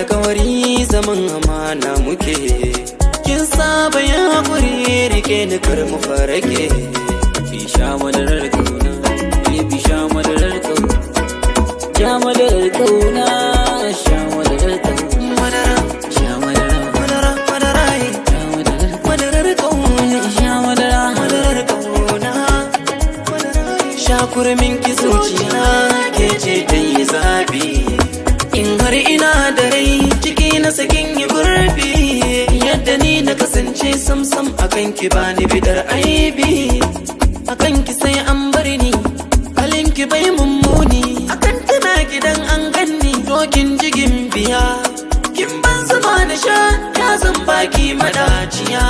alkawari zaman amana muke, kin saba yin haƙuri rike ni kar mu farake. Ki sha madarar kauna, ki sha madarar kauna, sha madarar kauna, sha madarar kauna, madara, sha madara, madara, madara, sha madarar, madarar kauna, sha madara, madarar kauna, sha kurmin ki zuciya ke ce ta yi zabi. In har ina da rai ciki na sakin yi gurbi, yadda ni na kasance samsam akan ki bani bidar aibi. Akan ki sai an bar ni, halin ki bai mummuni, akan tana gidan an ganni dokin jigin biya. Kin ban zama na sha ya zan baki madaciya,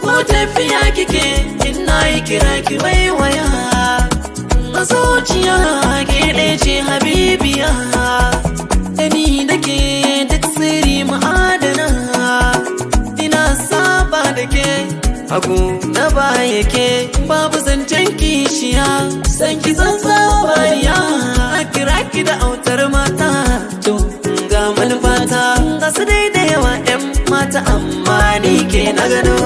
ko tafiya kike in na yi kira ki waiwaya. A zuciya ke ce habibiya, da ni da ke duk sirri ma'adana. Ina saba da ke hagu na baya ke, babu zancen kishiya, san ki bariya. A kira ki da autar mata, to ga manufata, ga su dai da yawa 'yan mata amma ni ke na gano.